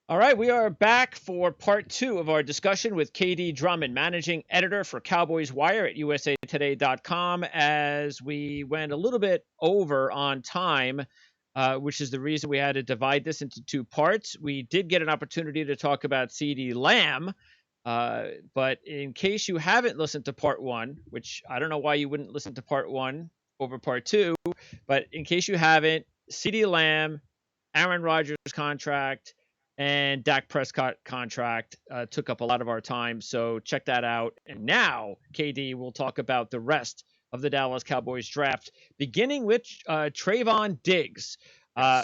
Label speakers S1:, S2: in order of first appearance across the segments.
S1: All right, we are back for part two of our discussion with KD Drummond, managing editor for Cowboys Wire at usatoday.com, as we went a little bit over on time, which is the reason we had to divide this into two parts. We did get an opportunity to talk about CeeDee Lamb, but in case you haven't listened to part one, which I don't know why you wouldn't listen to part one over part two, but in case you haven't, CeeDee Lamb, Aaron Rodgers contract, and Dak Prescott contract took up a lot of our time. So check that out. And now, KD, will talk about the rest of the Dallas Cowboys draft, beginning with Trayvon Diggs,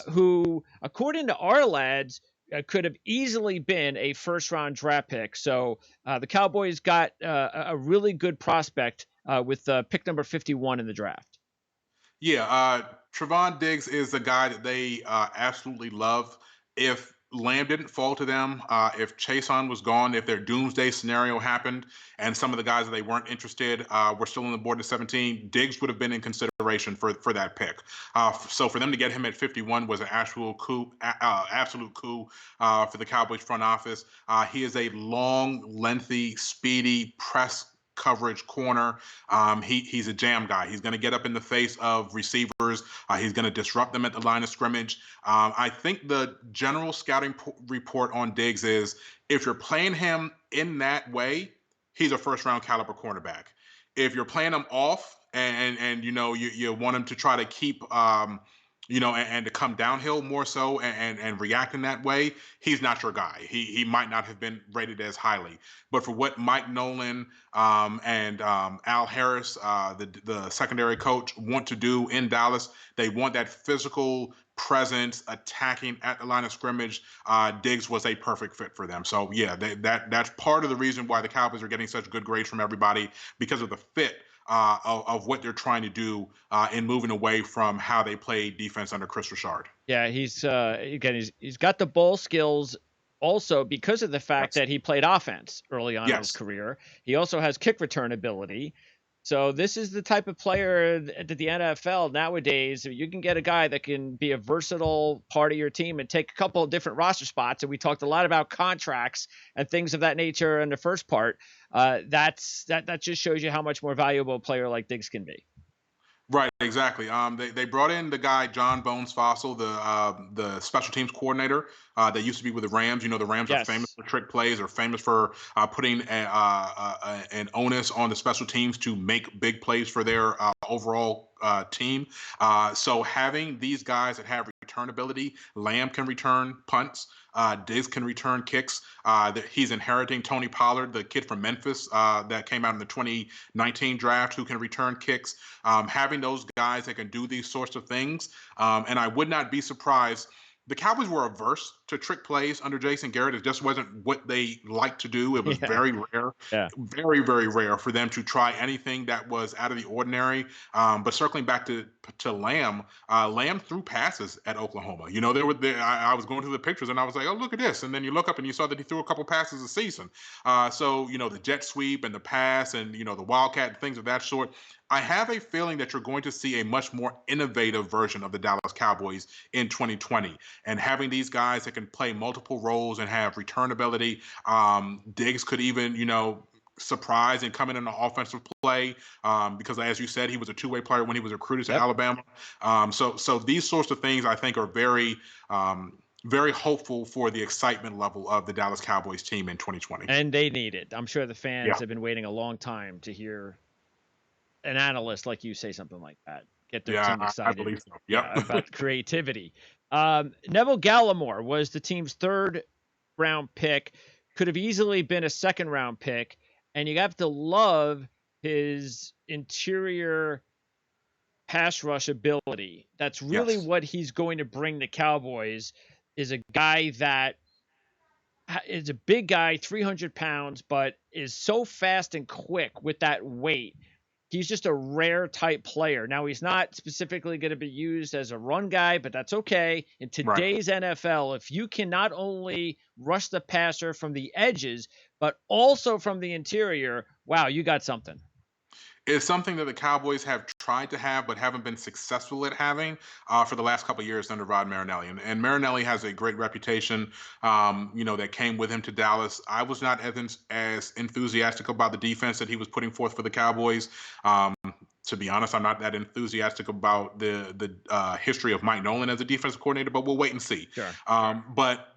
S1: who, according to our lads, could have easily been a first-round draft pick. So the Cowboys got a really good prospect with pick number 51 in the draft.
S2: Yeah, Trevon Diggs is the guy that they absolutely love. If Lamb didn't fall to them, if Chason was gone, if their doomsday scenario happened, and some of the guys that they weren't interested were still on the board at 17, Diggs would have been in consideration for that pick. So for them to get him at 51 was an actual coup, absolute coup for the Cowboys front office. He is a long, lengthy, speedy press coverage corner. He's a jam guy. He's going to get up in the face of receivers. He's going to disrupt them at the line of scrimmage. I think the general scouting report on Diggs is if you're playing him in that way, he's a first round caliber cornerback. If you're playing him off and you want him to try to keep and to come downhill more so and react in that way, he's not your guy. He might not have been rated as highly. But for what Mike Nolan and Al Harris, the secondary coach, want to do in Dallas, they want that physical presence, attacking at the line of scrimmage. Diggs was a perfect fit for them. So yeah, that's part of the reason why the Cowboys are getting such good grades from everybody, because of the fit of what they're trying to do in moving away from how they play defense under Chris Richard.
S1: Yeah, he's got the ball skills also because of the fact that he played offense early on in his career. He also has kick return ability. So this is the type of player that the NFL nowadays, you can get a guy that can be a versatile part of your team and take a couple of different roster spots. And we talked a lot about contracts and things of that nature in the first part. That just shows you how much more valuable a player like Diggs can be.
S2: Right, exactly. They brought in the guy John Bones Fossil, the special teams coordinator that used to be with the Rams. You know, the Rams are famous for trick plays, or famous for putting an onus on the special teams to make big plays for their overall team. So having these guys that have return ability, Lamb can return punts. Diggs can return kicks. He's inheriting Tony Pollard, the kid from Memphis that came out in the 2019 draft, who can return kicks. Having those guys that can do these sorts of things. And I would not be surprised. The Cowboys were averse to trick plays under Jason Garrett. It just wasn't what they liked to do. It was very rare, very, very rare for them to try anything that was out of the ordinary. But circling back to Lamb, Lamb threw passes at Oklahoma. You know, I was going through the pictures and I was like, oh, look at this. And then you look up and you saw that he threw a couple passes a season. So, you know, the jet sweep and the pass and, you know, the wildcat and things of that sort. I have a feeling that you're going to see a much more innovative version of the Dallas Cowboys in 2020. And having these guys that can play multiple roles and have return ability, Diggs could even, you know, surprise and come in an offensive play because, as you said, he was a two-way player when he was recruited to Alabama. So these sorts of things I think are very very hopeful for the excitement level of the Dallas Cowboys team in 2020.
S1: And they need it. I'm sure the fans have been waiting a long time to hear an analyst like you say something like that. Get their team excited.
S2: I believe so.
S1: About creativity. Neville Gallimore was the team's third round pick. Could have easily been a second round pick. And you have to love his interior pass rush ability. That's really what he's going to bring the Cowboys, is a guy that is a big guy, 300 pounds, but is so fast and quick with that weight. He's just a rare type player. Now, he's not specifically going to be used as a run guy, but that's okay. In today's NFL, if you can not only rush the passer from the edges, but also from the interior, wow, you got something.
S2: It's something that the Cowboys have tried to have, but haven't been successful at having for the last couple of years under Rod Marinelli. And Marinelli has a great reputation, that came with him to Dallas. I was not as enthusiastic about the defense that he was putting forth for the Cowboys. Um, to be honest, I'm not that enthusiastic about the history of Mike Nolan as a defensive coordinator, but we'll wait and see.
S1: Sure.
S2: But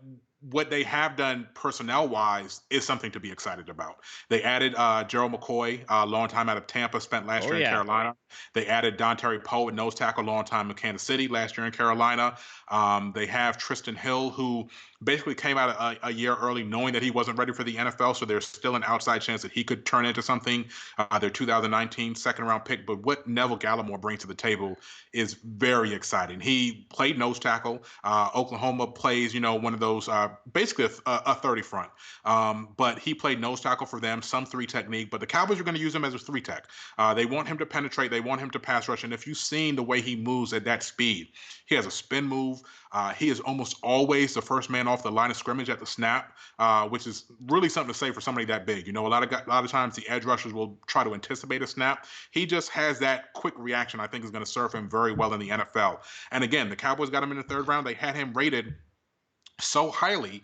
S2: what they have done personnel wise is something to be excited about. They added Gerald McCoy, a long time out of Tampa, spent last
S1: Oh,
S2: year in
S1: yeah.
S2: Carolina. They added Dontari Poe at nose tackle, long time in Kansas City, last year in Carolina. They have Tristan Hill, who basically came out a year early knowing that he wasn't ready for the NFL. So there's still an outside chance that he could turn into something. Their 2019 second round pick. But what Neville Gallimore brings to the table is very exciting. He played nose tackle. Oklahoma plays, one of those, basically a 30 front. But he played nose tackle for them, some three technique. But the Cowboys are going to use him as a three tech. They want him to penetrate. They want him to pass rush. And if you've seen the way he moves at that speed, he has a spin move. He is almost always the first man off the line of scrimmage at the snap, which is really something to say for somebody that big. A lot of times the edge rushers will try to anticipate a snap. He just has that quick reaction. I think is going to serve him very well in the NFL. And again, the Cowboys got him in the third round. They had him rated so highly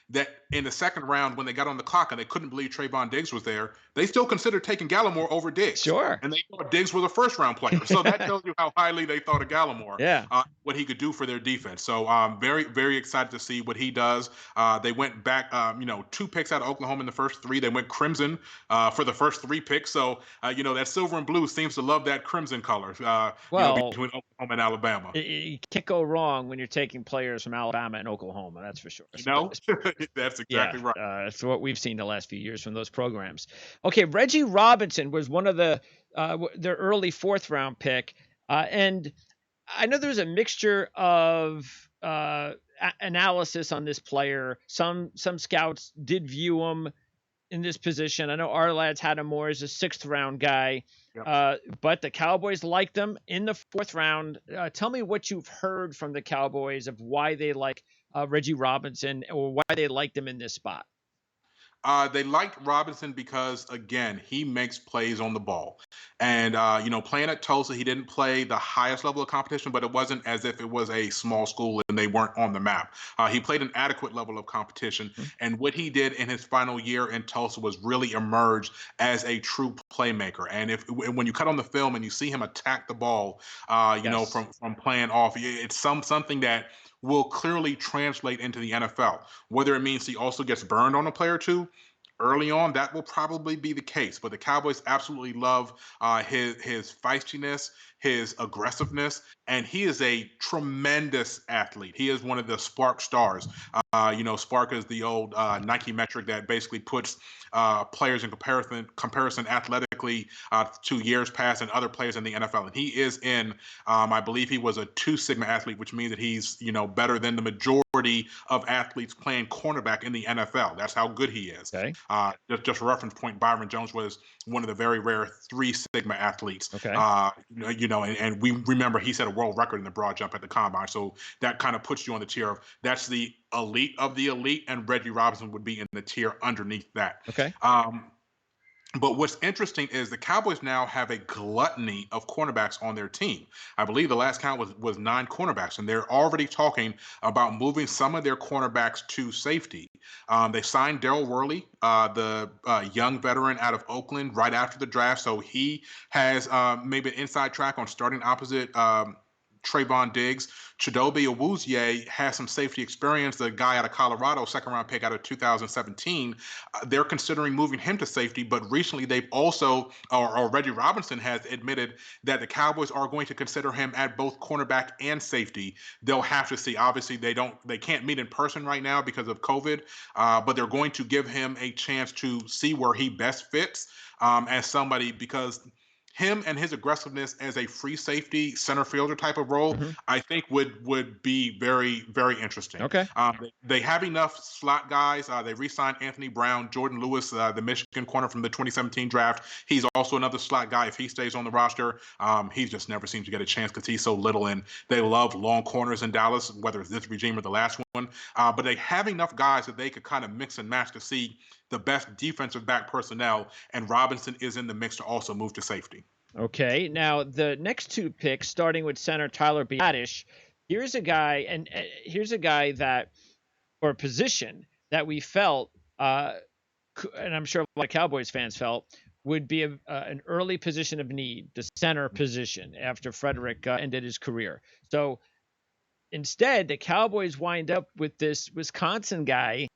S2: that in the second round, when they got on the clock and they couldn't believe Trayvon Diggs was there, they still considered taking Gallimore over Diggs.
S1: Sure.
S2: And they thought Diggs was a first-round player. So that tells you how highly they thought of Gallimore,
S1: Yeah.
S2: what he could do for their defense. So very, very excited to see what he does. They went back, 2 picks out of Oklahoma in the first 3. They went crimson for the first 3 picks. So, that silver and blue seems to love that crimson color,
S1: Well,
S2: between Oklahoma and Alabama.
S1: you can't go wrong when you're taking players from Alabama and Oklahoma. That's for sure.
S2: That's exactly right.
S1: That's what we've seen the last few years from those programs. Okay, Reggie Robinson was one of their early 4th round pick, and I know there's a mixture of analysis on this player. Some scouts did view him in this position. I know our lads had him more as a 6th round guy, yep. But the Cowboys liked him in the 4th round. Tell me what you've heard from the Cowboys of why they like Reggie Robinson, or why they liked him in this spot.
S2: They liked Robinson because, again, he makes plays on the ball. And, playing at Tulsa, he didn't play the highest level of competition, but it wasn't as if it was a small school and they weren't on the map. He played an adequate level of competition. Mm-hmm. And what he did in his final year in Tulsa was really emerge as a true playmaker. And when you cut on the film and you see him attack the ball, yes. From playing off, it's something that will clearly translate into the NFL. Whether it means he also gets burned on a play or two early on, that will probably be the case. But the Cowboys absolutely love his feistiness, his aggressiveness, and he is a tremendous athlete. He is one of the Spark stars. Spark is the old Nike metric that basically puts players in comparison athletically to years past and other players in the NFL. And he is I believe he was a 2 Sigma athlete, which means that he's, better than the majority of athletes playing cornerback in the NFL. That's how good he is.
S1: Okay.
S2: Just a reference point, Byron Jones was one of the very rare 3 Sigma athletes.
S1: Okay.
S2: And we remember he set a world record in the broad jump at the combine. So that kind of puts you on the tier of that's the elite of the elite, and Reggie Robinson would be in the tier underneath that.
S1: Okay.
S2: But what's interesting is the Cowboys now have a gluttony of cornerbacks on their team. I believe the last count was 9 cornerbacks, and they're already talking about moving some of their cornerbacks to safety. They signed Daryl Worley, the young veteran out of Oakland, right after the draft, so he has maybe an inside track on starting opposite Trayvon Diggs. Chidobe Awuzie has some safety experience, the guy out of Colorado, 2nd round pick out of 2017. They're considering moving him to safety, but recently they've also, or Reggie Robinson has admitted that the Cowboys are going to consider him at both cornerback and safety. They'll have to see. Obviously, they can't meet in person right now because of COVID, but they're going to give him a chance to see where he best fits as somebody, because him and his aggressiveness as a free safety center fielder type of role, mm-hmm. I think would be very, very interesting.
S1: Okay.
S2: They have enough slot guys. They re-signed Anthony Brown, Jordan Lewis, the Michigan corner from the 2017 draft. He's also another slot guy if he stays on the roster. He just never seems to get a chance because he's so little, and they love long corners in Dallas, whether it's this regime or the last one. But they have enough guys that they could kind of mix and match to see the best defensive back personnel, and Robinson is in the mix to also move to safety.
S1: Okay, now the next two picks, starting with center Tyler Biadasz, here's a guy, and here's a guy that, or a position that we felt, and I'm sure a lot of Cowboys fans felt, would be an early position of need, the center position, after Frederick ended his career. So instead, the Cowboys wind up with this Wisconsin guy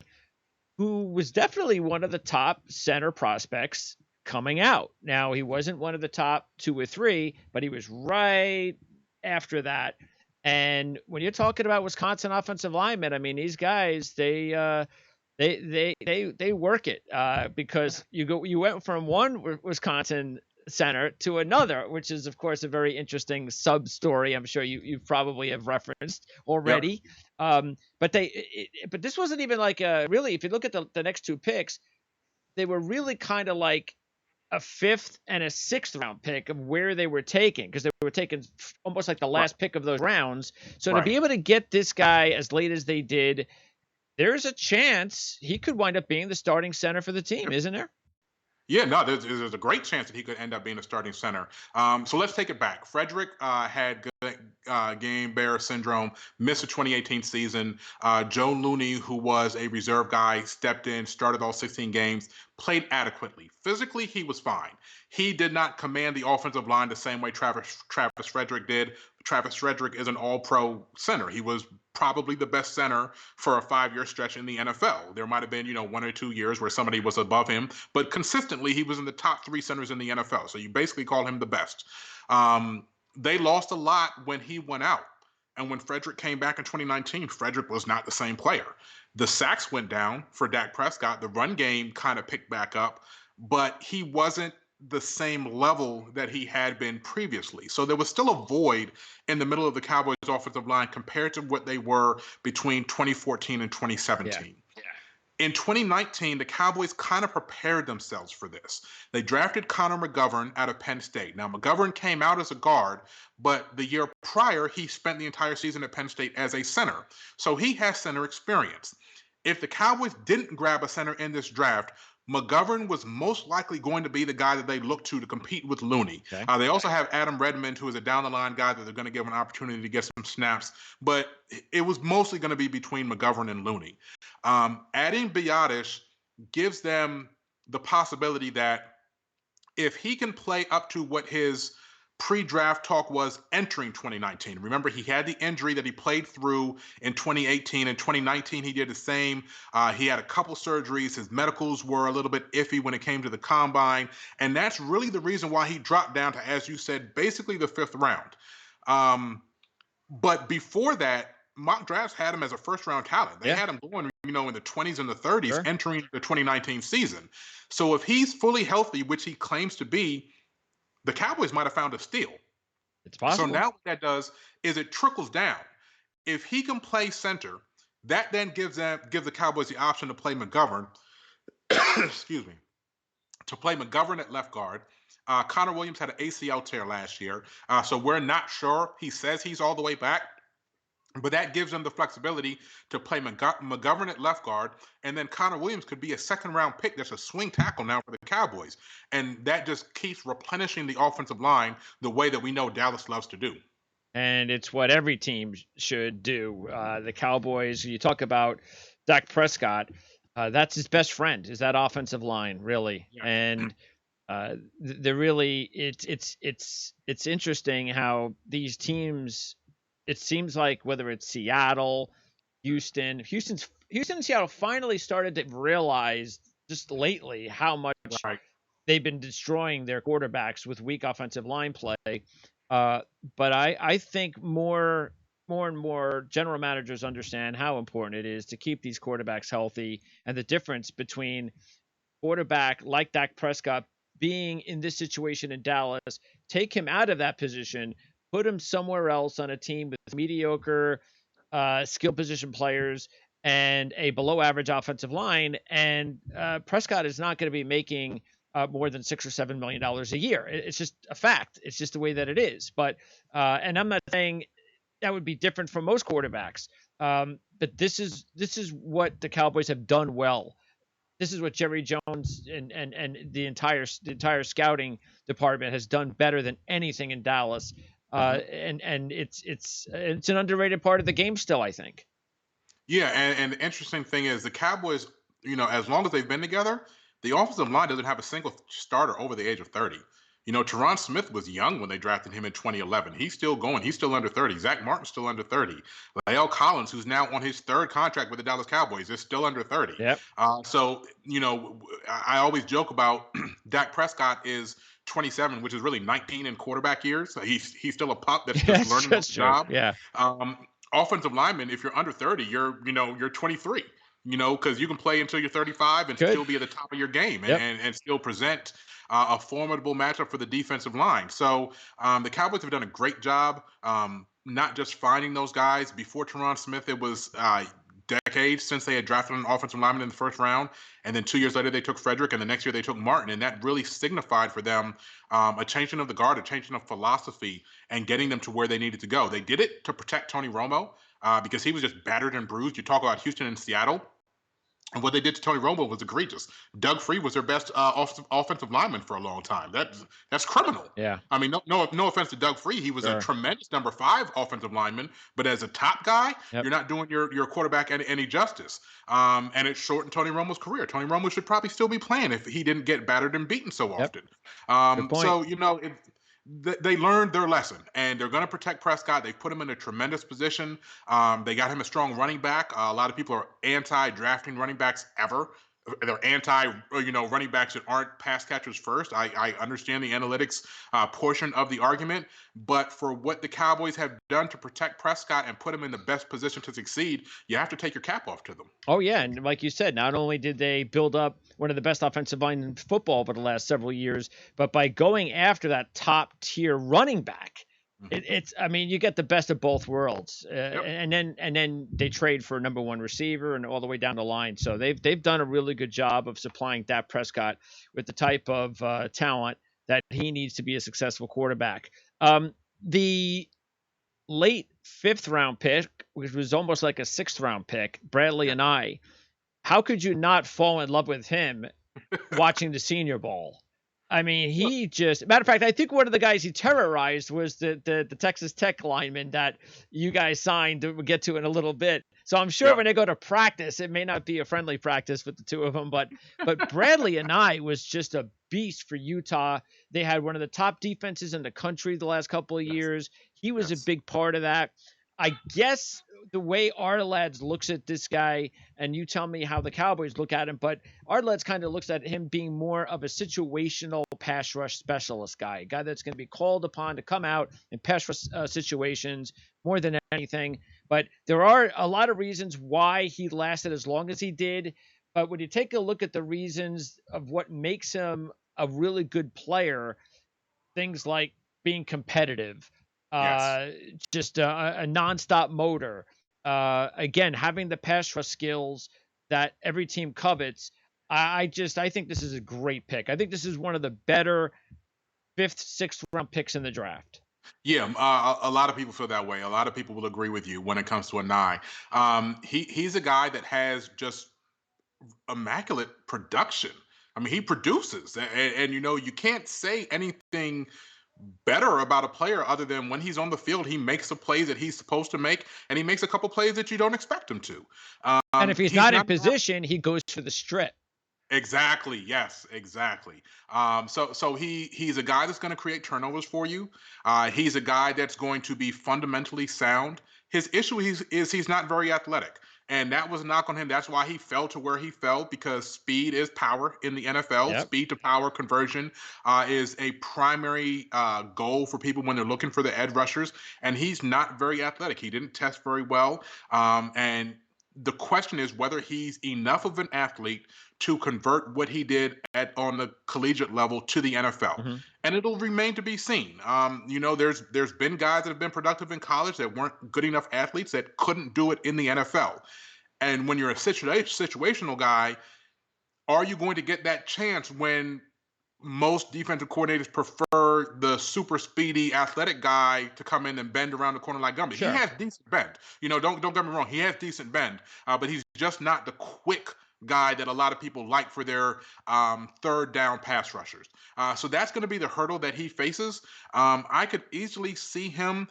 S1: who was definitely one of the top center prospects coming out. Now, he wasn't one of the top 2 or 3, but he was right after that. And when you're talking about Wisconsin offensive linemen, I mean, these guys, they work it, because you went from one Wisconsin center to another, which is of course a very interesting sub story. I'm sure you probably have referenced already. Yep. But this wasn't even like really, if you look at the next two picks, they were really kind of like a 5th and a 6th round pick of where they were taken, because they were taken almost like the last pick of those rounds. So to be able to get this guy as late as they did, there's a chance he could wind up being the starting center for the team, isn't there?
S2: Yeah, no, there's a great chance that he could end up being a starting center. So let's take it back. Frederick had Guillain-Barré syndrome, missed the 2018 season. Joe Looney, who was a reserve guy, stepped in, started all 16 games, played adequately. Physically, he was fine. He did not command the offensive line the same way Travis Frederick did. Travis Frederick is an all-pro center. He was probably the best center for a 5-year stretch in the NFL. There might have been, 1 or 2 years where somebody was above him, but consistently he was in the top 3 centers in the NFL. So you basically call him the best. They lost a lot when he went out. And when Frederick came back in 2019, Frederick was not the same player. The sacks went down for Dak Prescott. The run game kind of picked back up, but he wasn't the same level that he had been previously. So there was still a void in the middle of the Cowboys offensive line compared to what they were between 2014 and 2017. Yeah. In 2019, the Cowboys kind of prepared themselves for this. They drafted Connor Mcgovern out of Penn State. Now, Mcgovern came out as a guard, but the year prior, he spent the entire season at Penn State as a center. So he has center experience. If the Cowboys didn't grab a center in this draft, Mcgovern was most likely going to be the guy that they look to compete with Looney. Okay. They also have Adam Redmond, who is a down-the-line guy that they're going to give an opportunity to get some snaps. But it was mostly going to be between Mcgovern and Looney. Adding Biadasz gives them the possibility that if he can play up to what his pre-draft talk was entering 2019. Remember, he had the injury that he played through in 2018. In 2019, he did the same. He had a couple surgeries. His medicals were a little bit iffy when it came to the combine. And that's really the reason why he dropped down to, as you said, basically the 5th round. But before that, mock drafts had him as a first-round talent. They had him going, in the 20s and the 30s, entering the 2019 season. So if he's fully healthy, which he claims to be, the Cowboys might have found a steal.
S1: It's possible.
S2: So now what that does is it trickles down. If he can play center, that then gives the Cowboys the option to play Mcgovern. Excuse me. To play Mcgovern at left guard. Connor Williams had an ACL tear last year, so we're not sure. He says he's all the way back. But that gives them the flexibility to play McGovern at left guard, and then Connor Williams could be a 2nd-round pick that's a swing tackle now for the Cowboys. And that just keeps replenishing the offensive line the way that we know Dallas loves to do.
S1: And it's what every team should do. The Cowboys, you talk about Dak Prescott, that's his best friend, is that offensive line, really. Yeah. And they're really, it's interesting how these teams, it seems like whether it's Seattle, Houston and Seattle finally started to realize just lately how much they've been destroying their quarterbacks with weak offensive line play. But I think more and more general managers understand how important it is to keep these quarterbacks healthy, and the difference between quarterback like Dak Prescott being in this situation in Dallas, take him out of that position, put him somewhere else on a team with mediocre skill position players and a below average offensive line. And Prescott is not going to be making more than $6 or $7 million a year. It's just a fact. It's just the way that it is. But and I'm not saying that would be different from most quarterbacks. But this is what the Cowboys have done well. this is what Jerry Jones and the entire scouting department has done better than anything in Dallas. And it's an underrated part of the game still, I think.
S2: Yeah, and the interesting thing is the Cowboys, as long as they've been together, the offensive line doesn't have a single starter over the age of 30. Teron Smith was young when they drafted him in 2011. He's still going. He's still under 30. Zach Martin's still under 30. Lael Collins, who's now on his third contract with the Dallas Cowboys, is still under 30.
S1: Yep.
S2: So, I always joke about Dak Prescott is 27, which is really 19 in quarterback years. So he's still a pup that's just learning the job.
S1: Yeah.
S2: Offensive lineman, if you're under 30, you're 23, because you can play until you're 35 and still be at the top of your game and still present a formidable matchup for the defensive line. So the Cowboys have done a great job, not just finding those guys. Before Teron Smith, it was decades since they had drafted an offensive lineman in the first round. And then 2 years later, they took Frederick, and the next year they took Martin. And that really signified for them a changing of the guard, a changing of philosophy, and getting them to where they needed to go. They did it to protect Tony Romo because he was just battered and bruised. You talk about Houston and Seattle. And what they did to Tony Romo was egregious. Doug Free was their best offensive lineman for a long time. That's criminal.
S1: Yeah.
S2: I mean, no offense to Doug Free. He was a tremendous number 5 offensive lineman, but as a top guy, you're not doing your quarterback any justice. And it shortened Tony Romo's career. Tony Romo should probably still be playing if he didn't get battered and beaten so often. So, they learned their lesson, and they're going to protect Prescott. They've put him in a tremendous position. They got him a strong running back. A lot of people are anti-drafting running backs ever. They're anti, running backs that aren't pass catchers first. I understand the analytics portion of the argument, but for what the Cowboys have done to protect Prescott and put him in the best position to succeed, you have to take your cap off to them.
S1: Oh, yeah, and like you said, not only did they build up one of the best offensive line in football over the last several years, but by going after that top-tier running back, you get the best of both worlds, and then they trade for a number 1 receiver and all the way down the line. So they've done a really good job of supplying Dak Prescott with the type of talent that he needs to be a successful quarterback. The late 5th round pick, which was almost like a 6th round pick, Bradley and I. How could you not fall in love with him watching the Senior Bowl? I mean, matter of fact, I think one of the guys he terrorized was the Texas Tech lineman that you guys signed that we'll get to in a little bit. So I'm sure when they go to practice, it may not be a friendly practice with the two of them, but Bradley and I was just a beast for Utah. They had one of the top defenses in the country the last couple of years. He was a big part of that. I guess the way Arlads looks at this guy, and you tell me how the Cowboys look at him, but Arlads kind of looks at him being more of a situational pass rush specialist guy, a guy that's going to be called upon to come out in pass rush situations more than anything. But there are a lot of reasons why he lasted as long as he did. But when you take a look at the reasons of what makes him a really good player, things like being competitive, just a nonstop motor. Again, having the pass rush skills that every team covets. I think this is a great pick. I think this is one of the better 5th, 6th round picks in the draft.
S2: Yeah, a lot of people feel that way. A lot of people will agree with you when it comes to a Nye. He's a guy that has just immaculate production. I mean, he produces, and you can't say anything better about a player other than when he's on the field, he makes the plays that he's supposed to make, and he makes a couple plays that you don't expect him to.
S1: And if he's not in position, he goes for the strip.
S2: Exactly. Yes, exactly. So he's a guy that's going to create turnovers for you. He's a guy that's going to be fundamentally sound. His issue is he's not very athletic. And that was a knock on him. That's why he fell to where he fell, because speed is power in the NFL. Yep. Speed to power conversion is a primary goal for people when they're looking for the edge rushers. And he's not very athletic. He didn't test very well. And the question is whether he's enough of an athlete to convert what he did on the collegiate level to the NFL. Mm-hmm. And it'll remain to be seen. There's been guys that have been productive in college that weren't good enough athletes that couldn't do it in the NFL. And when you're a situational guy, are you going to get that chance when most defensive coordinators prefer the super speedy athletic guy to come in and bend around the corner like Gumby? Sure. He has decent bend. Don't get me wrong. He has decent bend, but he's just not the quick guy that a lot of people like for their third down pass rushers. So that's going to be the hurdle that he faces. I could easily see him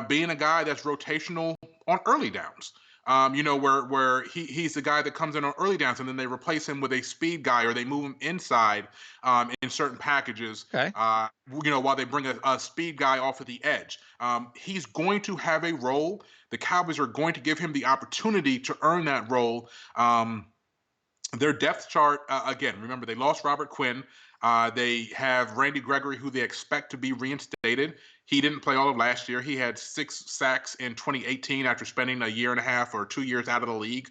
S2: being a guy that's rotational on early downs. Where he's the guy that comes in on early downs, and then they replace him with a speed guy, or they move him inside in certain packages.
S1: Okay.
S2: While they bring a speed guy off of the edge. He's going to have a role. The Cowboys are going to give him the opportunity to earn that role. Their depth chart, again, remember, they lost Robert Quinn. They have Randy Gregory, who they expect to be reinstated. He didn't play all of last year. He had 6 sacks in 2018 after spending a year and a half or 2 years out of the league.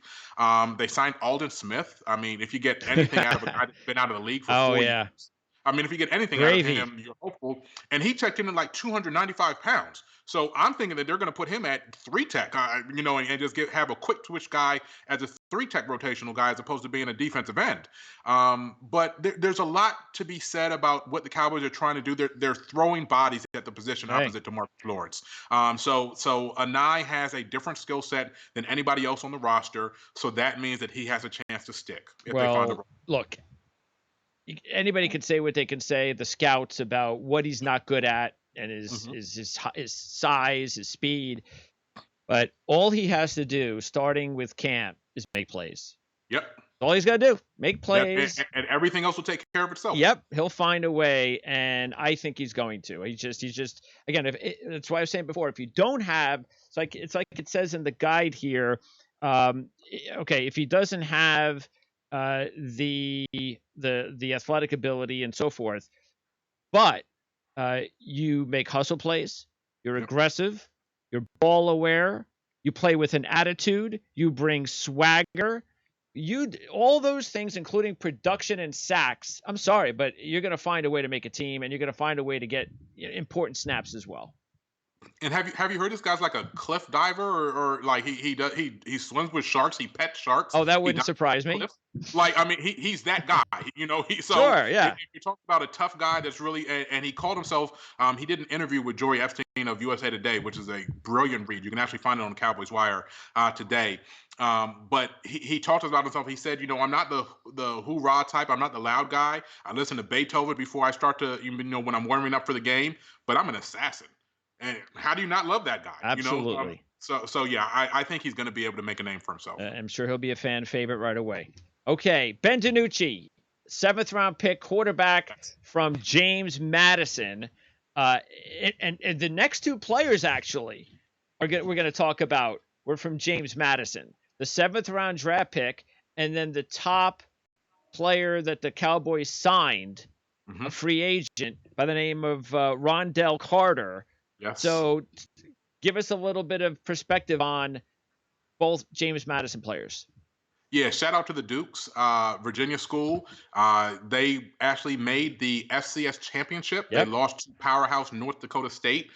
S2: They signed Aldon Smith. I mean, if you get anything out of a guy that's been out of the league for 4 years, I mean, if you get anything out of him, you're hopeful. And he checked in at like 295 pounds. So I'm thinking that they're going to put him at 3-tech, and just have a quick twitch guy as a 3-tech rotational guy as opposed to being a defensive end. But there's a lot to be said about what the Cowboys are trying to do. They're throwing bodies at the position opposite to Marcus Lawrence. So Anai has a different skill set than anybody else on the roster. So that means that he has a chance to stick if they find the
S1: look. Anybody can say what they can say, the scouts, about what he's not good at and his size, his speed. But all he has to do, starting with camp, is make plays.
S2: Yep.
S1: That's all he's got to do. Make plays.
S2: And everything else will take care of itself.
S1: Yep. He'll find a way, and I think he's going to. He's just again, that's why I was saying before, if you don't have, it's like it says in the guide here, okay, if he doesn't have the athletic ability and so forth, but you make hustle plays, you're aggressive, you're ball aware, you play with an attitude, you bring swagger, all those things, including production and sacks. I'm sorry, but you're going to find a way to make a team, and you're going to find a way to get important snaps as well.
S2: And have you heard this guy's like a cliff diver, or like he swims with sharks, he pets sharks?
S1: Oh, that wouldn't surprise me.
S2: Like, I mean, he's that guy,
S1: Sure, yeah.
S2: If you talk about a tough guy that's really, and he called himself, he did an interview with Jory Epstein of USA Today, which is a brilliant read. You can actually find it on the Cowboys Wire today. But he talked about himself. He said, I'm not the hoorah type. I'm not the loud guy. I listen to Beethoven before I start to, when I'm warming up for the game, but I'm an assassin. And how do you not love that guy?
S1: Absolutely.
S2: So yeah, I think he's going to be able to make a name for himself.
S1: I'm sure he'll be a fan favorite right away. Okay, Ben DiNucci, 7th-round pick, quarterback from James Madison. And the next 2 players actually we're going to talk about were from James Madison, the 7th-round draft pick, and then the top player that the Cowboys signed, a free agent by the name of Rondell Carter.
S2: Yes.
S1: So give us a little bit of perspective on both James Madison players.
S2: Yeah, shout out to the Dukes, Virginia school. They actually made the FCS championship. Yep. They lost to powerhouse North Dakota State.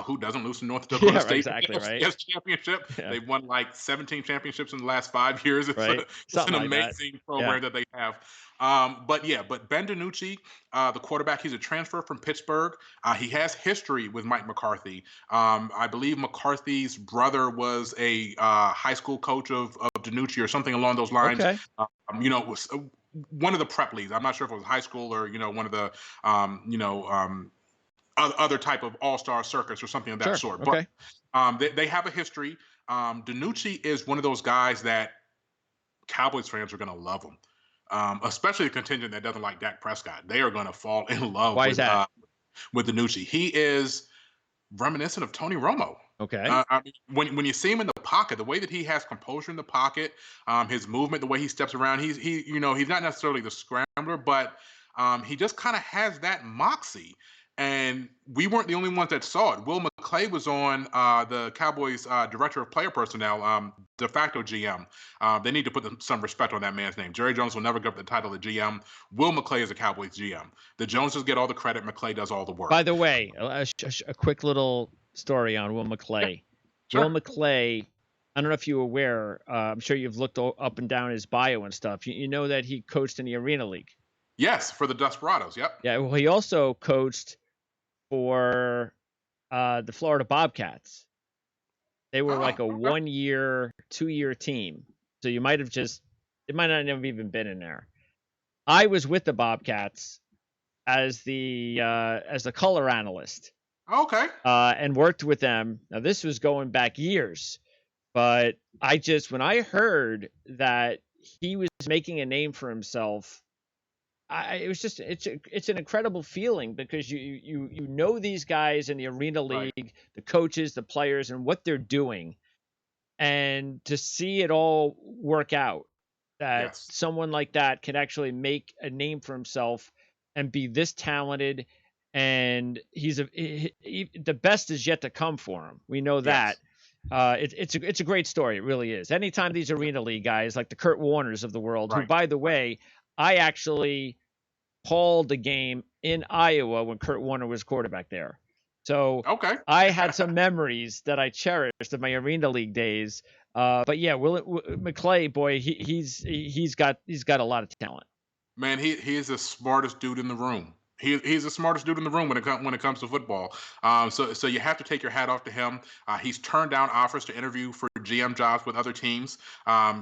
S2: Who doesn't lose to North Dakota State?
S1: Exactly, right.
S2: FCS championship. Yeah. They've won like 17 championships in the last 5 years. It's,
S1: right.
S2: It's an amazing program that they have. But Ben DiNucci, the quarterback, he's a transfer from Pittsburgh. He has history with Mike McCarthy. I believe McCarthy's brother was a high school coach of DiNucci or something along those lines.
S1: Okay.
S2: It was one of the prep leagues. I'm not sure if it was high school or, one of the, other type of all-star circuits or something of that sort.
S1: Okay.
S2: But they have a history. DiNucci is one of those guys that Cowboys fans are going to love him. Especially the contingent that doesn't like Dak Prescott. They are going to fall in love with DiNucci. He is reminiscent of Tony Romo.
S1: Okay.
S2: When you see him in the pocket, the way that he has composure in the pocket, his movement, the way he steps around, he's not necessarily the scrambler, but he just kind of has that moxie. And we weren't the only ones that saw it. Will McClay was on the Cowboys director of player personnel, de facto GM. They need to put some respect on that man's name. Jerry Jones will never give up the title of GM. Will McClay is a Cowboys GM. The Joneses get all the credit. McClay does all the work.
S1: By the way, a quick little story on Will McClay. Yeah, sure. Will McClay, I don't know if you're aware, I'm sure you've looked up and down his bio and stuff. You know that he coached in the Arena League.
S2: Yes, for the Desperados, yep.
S1: Yeah, well, he also coached for the Florida Bobcats. They were like a 1-year, 2-year team. So you might have just It might not have even been in there. I was with the Bobcats as the color analyst.
S2: Okay.
S1: And worked with them. Now this was going back years, but when I heard that he was making a name for himself, it's an incredible feeling, because you know these guys in the Arena League,
S2: Right.
S1: the coaches, the players, and what they're doing, and to see it all work out, that
S2: Yes.
S1: someone like that can actually make a name for himself and be this talented, and the best is yet to come for him. We know that.
S2: Yes.
S1: It's a great story. It really is. Anytime these Arena League guys like the Kurt Warners of the world, who,
S2: Right.
S1: by the
S2: Right.
S1: way, I actually called the game in Iowa when Kurt Warner was quarterback there. So
S2: Okay.
S1: I had some memories that I cherished of my Arena League days. But yeah, McClay, boy, he's got a lot of talent.
S2: Man, he is the smartest dude in the room. He's the smartest dude in the room when it comes to football. So you have to take your hat off to him. He's turned down offers to interview for GM jobs with other teams.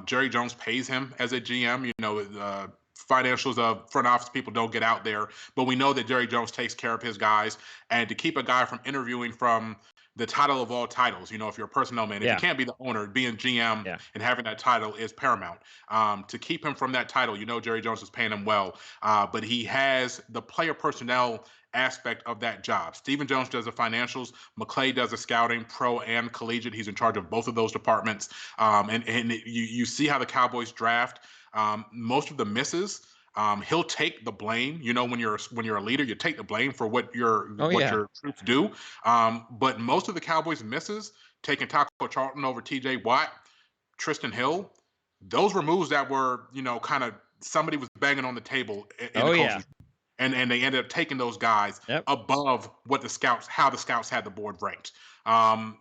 S2: Jerry Jones pays him as a GM. You know, financials of front office people don't get out there, but we know that Jerry Jones takes care of his guys. And to keep a guy from interviewing from the title of all titles, you know, if you're a personnel man, if you
S1: Yeah.
S2: can't be the owner, being GM
S1: Yeah.
S2: and having that title is paramount. To keep him from that title, you know, Jerry Jones is paying him well, but he has the player personnel aspect of that job. Stephen Jones does the financials. McClay does the scouting, pro and collegiate. He's in charge of both of those departments. And you see how the Cowboys draft. Most of the misses, he'll take the blame. You know, when you're a leader, you take the blame for what your troops do. But most of the Cowboys misses, taking Taco Charlton over T.J. Watt, Tristan Hill, those were moves that were, you know, kind of somebody was banging on the table in the coaching, and they ended up taking those guys above what how the scouts had the board ranked.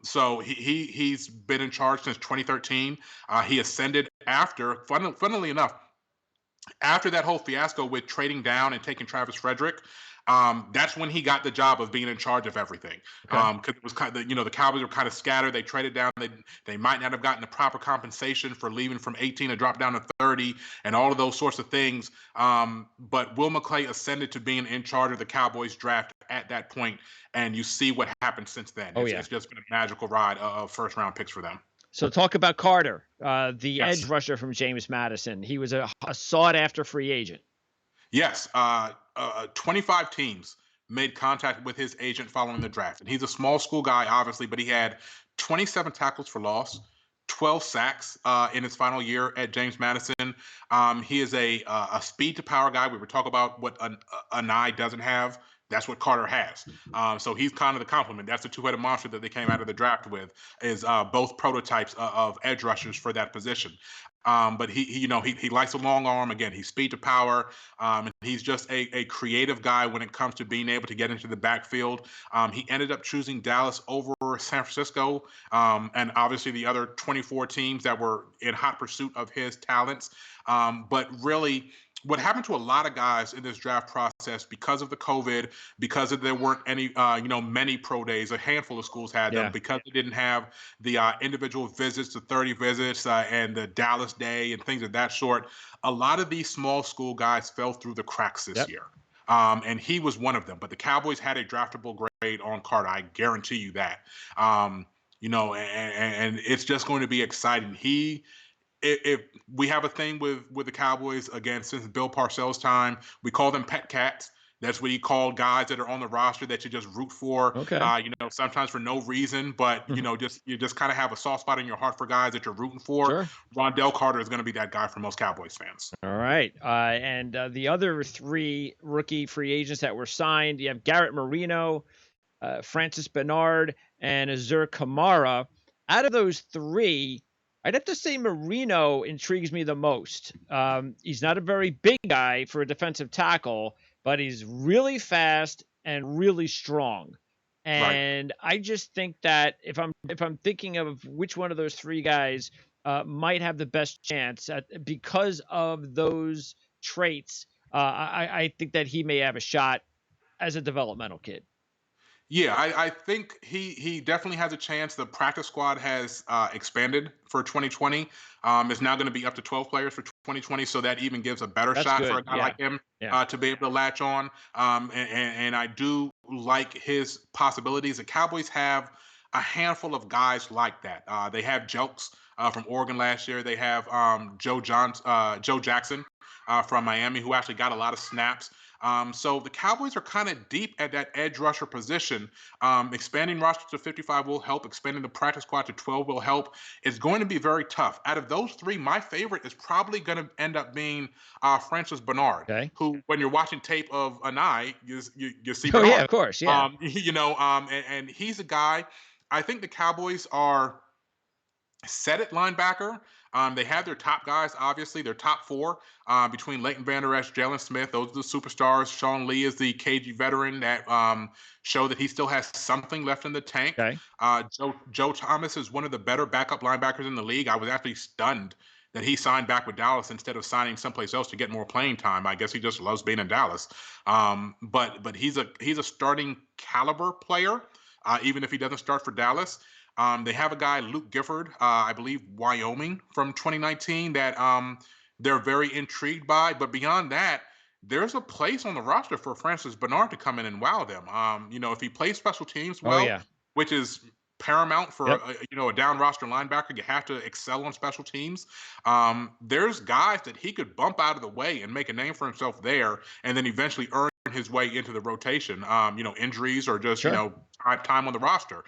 S2: So he's been in charge since 2013. He ascended after, funnily enough, after that whole fiasco with trading down and taking Travis Frederick. That's when he got the job of being in charge of everything. Because it was kind of, you know, the Cowboys were kind of scattered. They traded down. They might not have gotten the proper compensation for leaving from 18 to drop down to 30, and all of those sorts of things. But Will McClay ascended to being in charge of the Cowboys draft at that point, and you see what happened since then. It's just been a magical ride of first round picks for them.
S1: So talk about Carter, the edge rusher from James Madison. He was a sought-after free agent.
S2: Yes, 25 teams made contact with his agent following the draft. And he's a small school guy, obviously, but he had 27 tackles for loss, 12 sacks in his final year at James Madison. He is a speed to power guy. We were talking about what Anai doesn't have. That's what Carter has. So he's kind of the complement. That's the two-headed monster that they came out of the draft with, is both prototypes of edge rushers for that position. But he likes a long arm. Again, he's speed to power. And he's just a creative guy when it comes to being able to get into the backfield. He ended up choosing Dallas over San Francisco, and obviously the other 24 teams that were in hot pursuit of his talents. But really, what happened to a lot of guys in this draft process, because of the COVID, because there weren't any, many pro days, a handful of schools had them, because they didn't have the individual visits, the 30 visits, and the Dallas Day and things of that sort. A lot of these small school guys fell through the cracks this year. And he was one of them. But the Cowboys had a draftable grade on Carter. I guarantee you that. And it's just going to be exciting. If we have a thing with the Cowboys, again, since Bill Parcells' time, we call them pet cats. That's what he called guys that are on the roster that you just root for. Sometimes for no reason, but you just kind of have a soft spot in your heart for guys that you're rooting for.
S1: Sure.
S2: Rondell Carter is going to be that guy for most Cowboys fans.
S1: All right, and the other three rookie free agents that were signed, you have Garrett Marino, Francis Bernard, and Azur Kamara. Out of those three, I'd have to say Marino intrigues me the most. He's not a very big guy for a defensive tackle, but he's really fast and really strong. And I just think that if I'm thinking of which one of those three guys might have the best chance because of those traits, I think that he may have a shot as a developmental kid.
S2: Yeah, I think he definitely has a chance. The practice squad has expanded for 2020. It's now going to be up to 12 players for 2020, so that even gives a better
S1: That's
S2: shot for a
S1: good.
S2: guy
S1: Yeah.
S2: like him
S1: Yeah.
S2: to be able to latch on. And I do like his possibilities. The Cowboys have a handful of guys like that. They have Jelks from Oregon last year. They have Joe Jackson from Miami, who actually got a lot of snaps. So the Cowboys are kind of deep at that edge rusher position. Expanding roster to 55 will help. Expanding the practice squad to 12 will help. It's going to be very tough. Out of those three, my favorite is probably going to end up being Francis Bernard,
S1: Okay.
S2: who, when you're watching tape of Anai, you see
S1: Oh yeah,
S2: Bernard.
S1: of course. Yeah.
S2: And he's a guy. I think the Cowboys are set at linebacker. They have their top guys, obviously, their top four between Leighton Vander Esch, Jalen Smith. Those are the superstars. Sean Lee is the cagey veteran that show that he still has something left in the tank.
S1: Okay.
S2: Joe Thomas is one of the better backup linebackers in the league. I was actually stunned that he signed back with Dallas instead of signing someplace else to get more playing time. I guess he just loves being in Dallas. But he's a starting caliber player, even if he doesn't start for Dallas. They have a guy, Luke Gifford, I believe Wyoming from 2019, that they're very intrigued by. But beyond that, there's a place on the roster for Francis Bernard to come in and wow them. If he plays special teams
S1: Oh
S2: well,
S1: yeah.
S2: which is paramount for
S1: Yep.
S2: a down roster linebacker, you have to excel on special teams. There's guys that he could bump out of the way and make a name for himself there, and then eventually earn his way into the rotation. Injuries or just
S1: Sure.
S2: time on the roster.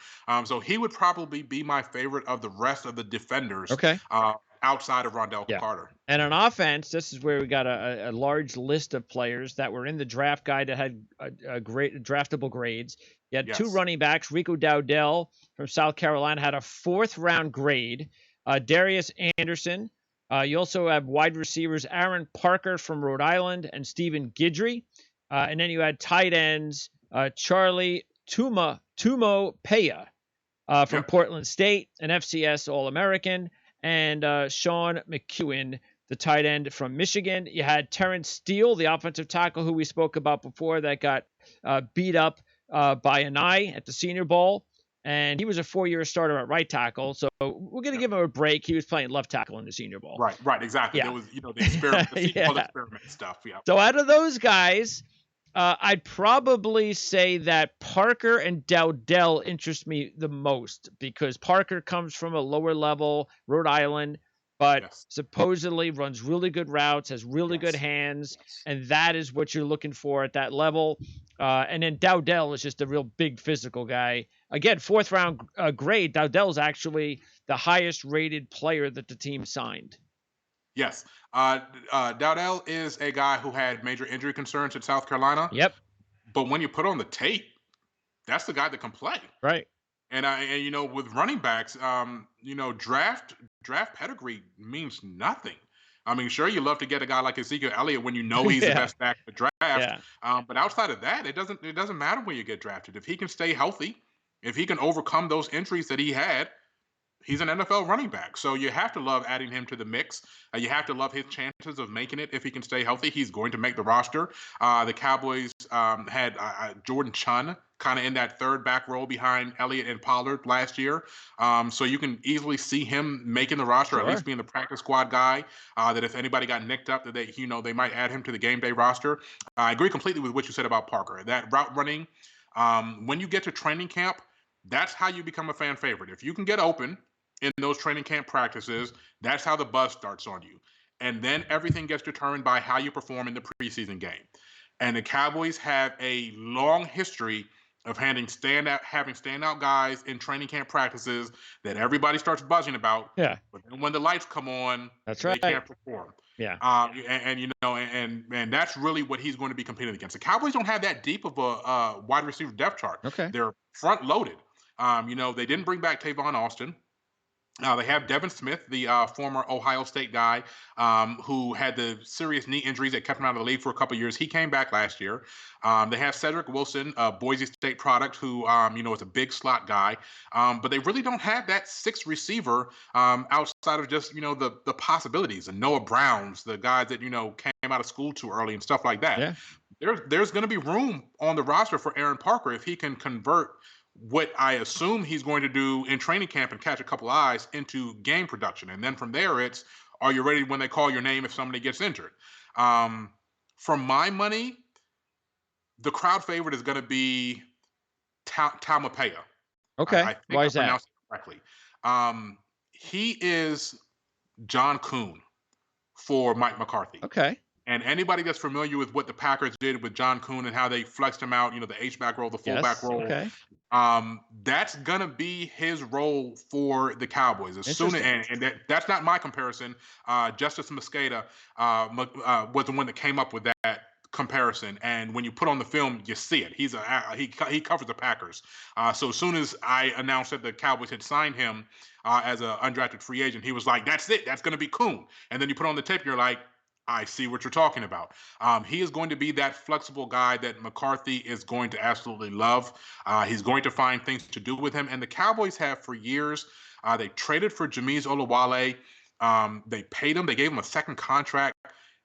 S2: So he would probably be my favorite of the rest of the defenders
S1: Okay.
S2: outside of Rondell
S1: Yeah.
S2: Carter.
S1: And on offense, this is where we got a large list of players that were in the draft guide that had a great draftable grades. You had two
S2: Yes.
S1: running backs. Rico Dowdell from South Carolina had a 4th-round grade. Darius Anderson. You also have wide receivers Aaron Parker from Rhode Island and Stephen Guidry. And then you had tight ends Charlie Tumo Peya from
S2: Yep.
S1: Portland State, an FCS All-American, and Sean McEwen, the tight end from Michigan. You had Terrence Steele, the offensive tackle who we spoke about before, that got beat up by Anai at the Senior Bowl. And he was a 4-year starter at right tackle, so we're going to give him a break. He was playing left tackle in the Senior Bowl.
S2: Right, exactly.
S1: Yeah.
S2: There was, the experiment, the Senior Bowl experiment stuff. Yeah.
S1: So out of those guys, I'd probably say that Parker and Dowdell interest me the most because Parker comes from a lower level, Rhode Island, but
S2: Yes.
S1: supposedly runs really good routes, has really good hands, and that is what you're looking for at that level. And then Dowdell is just a real big physical guy. Again, 4th-round grade. Dowdell is actually the highest rated player that the team signed.
S2: Yes. Dowdell is a guy who had major injury concerns at South Carolina.
S1: Yep.
S2: But when you put on the tape, that's the guy that can play.
S1: Right.
S2: And with running backs, draft pedigree means nothing. I mean, sure, you love to get a guy like Ezekiel Elliott when you know he's the best back in the draft.
S1: Yeah.
S2: But outside of that, it doesn't matter when you get drafted. If he can stay healthy, if he can overcome those injuries that he had, he's an NFL running back. So you have to love adding him to the mix. You have to love his chances of making it if he can stay healthy. He's going to make the roster. The Cowboys had Jordan Chun kind of in that third back role behind Elliott and Pollard last year. So you can easily see him making the roster,
S1: Sure.
S2: at least being the practice squad guy, that if anybody got nicked up, that they might add him to the game day roster. I agree completely with what you said about Parker. That route running, when you get to training camp, that's how you become a fan favorite. If you can get open in those training camp practices, that's how the buzz starts on you. And then everything gets determined by how you perform in the preseason game. And the Cowboys have a long history of having standout guys in training camp practices that everybody starts buzzing about.
S1: Yeah.
S2: But then when the lights come on, they can't perform.
S1: Yeah.
S2: And that's really what he's going to be competing against. The Cowboys don't have that deep of a wide receiver depth chart.
S1: Okay.
S2: They're front loaded. They didn't bring back Tavon Austin. They have Devin Smith, the former Ohio State guy, who had the serious knee injuries that kept him out of the league for a couple of years. He came back last year. They have Cedric Wilson, a Boise State product, who is a big slot guy. But they really don't have that sixth receiver outside of just the possibilities. And Noah Browns, the guys that came out of school too early and stuff like that.
S1: Yeah.
S2: there's going to be room on the roster for Aaron Parker if he can convert what I assume he's going to do in training camp and catch a couple eyes into game production. And then from there, it's, are you ready when they call your name if somebody gets injured? For my money, the crowd favorite is going to be Taumapea.
S1: Okay.
S2: I think
S1: Why
S2: I
S1: is that?
S2: pronounced it correctly. He is John Kuhn for Mike McCarthy.
S1: Okay.
S2: And anybody that's familiar with what the Packers did with John Kuhn and how they flexed him out, the H-back role, the fullback
S1: Yes.
S2: role,
S1: Okay.
S2: that's gonna be his role for the Cowboys. As soon as, and that's not my comparison. Justice Mosqueda was the one that came up with that comparison, and when you put on the film, you see it. He covers the Packers. So as soon as I announced that the Cowboys had signed him as an undrafted free agent, he was like, "That's it. That's gonna be Kuhn." And then you put on the tape, and you're like, I see what you're talking about. He is going to be that flexible guy that McCarthy is going to absolutely love. He's going to find things to do with him. And the Cowboys have for years. They traded for Jameez Olawale. They paid him. They gave him a second contract.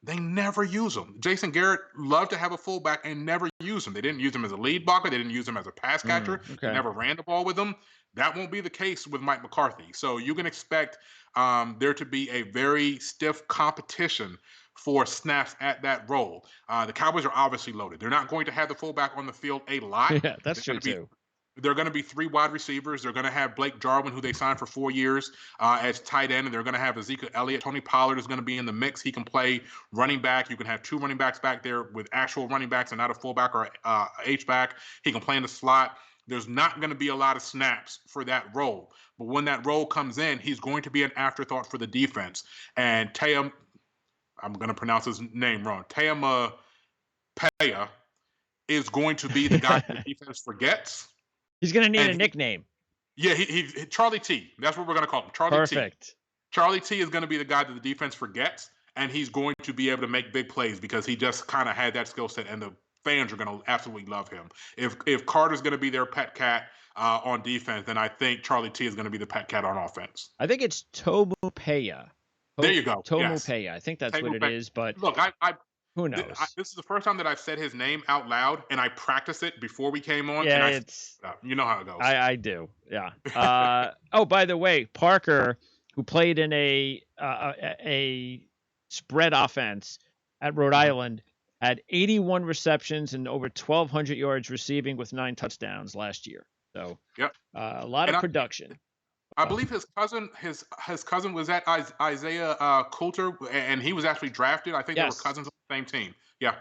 S2: They never use him. Jason Garrett loved to have a fullback and never use him. They didn't use him as a lead blocker. They didn't use him as a pass catcher.
S1: Okay.
S2: They never ran the ball with him. That won't be the case with Mike McCarthy. So you can expect there to be a very stiff competition for snaps at that role. The Cowboys are obviously loaded. They're not going to have the fullback on the field a lot.
S1: Yeah, that's true too.
S2: They're going to be 3 wide receivers. They're going to have Blake Jarwin, who they signed for 4 years as tight end, and they're going to have Ezekiel Elliott. Tony Pollard is going to be in the mix. He can play running back. You can have 2 running backs back there with actual running backs and not a fullback or H-back. He can play in the slot. There's not going to be a lot of snaps for that role. But when that role comes in, he's going to be an afterthought for the defense. And I'm going to pronounce his name wrong. Taumapea is going to be the guy the defense forgets.
S1: He's going to need a nickname.
S2: Yeah, he Charlie T. That's what we're going to call him. Charlie T.
S1: Perfect.
S2: Charlie T is going to be the guy that the defense forgets, and he's going to be able to make big plays because he just kind of had that skill set, and the fans are going to absolutely love him. If Carter's going to be their pet cat on defense, then I think Charlie T is going to be the pet cat on offense.
S1: I think it's Taumapea.
S2: There you go.
S1: Taumapea.
S2: Yes.
S1: I think that's what it is, but
S2: look,
S1: who knows?
S2: This is the first time that I've said his name out loud, and I practiced it before we came on.
S1: Yeah,
S2: it's you know how it goes.
S1: I do. Yeah. Oh, by the way, Parker, who played in a spread offense at Rhode Island, had 81 receptions and over 1,200 yards receiving with 9 touchdowns last year. So,
S2: yep,
S1: a lot of production.
S2: I believe his cousin was at Isaiah Coulter, and he was actually drafted. I think they were cousins on the same team. Yeah.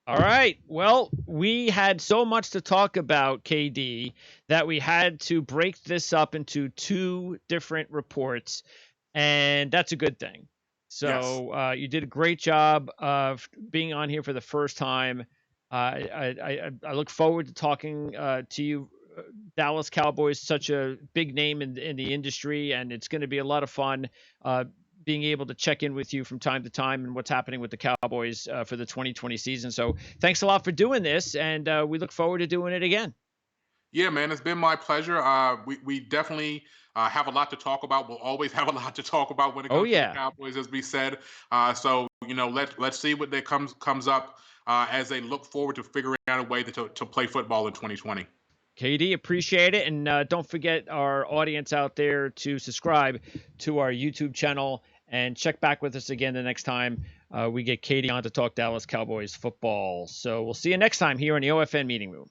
S1: All right. Well, we had so much to talk about, KD, that we had to break this up into 2 different reports, and that's a good thing. So you did a great job of being on here for the first time. I look forward to talking to you. Dallas Cowboys, such a big name in the industry, and it's going to be a lot of fun being able to check in with you from time to time and what's happening with the Cowboys for the 2020 season. So thanks a lot for doing this, and we look forward to doing it again.
S2: Yeah, man, it's been my pleasure. We definitely have a lot to talk about. We'll always have a lot to talk about when it comes to the Cowboys, as we said. So let's see what that comes up as they look forward to figuring out a way to play football in 2020.
S1: KD, appreciate it. And don't forget our audience out there to subscribe to our YouTube channel and check back with us again the next time we get KD on to talk Dallas Cowboys football. So we'll see you next time here in the OFN Meeting Room.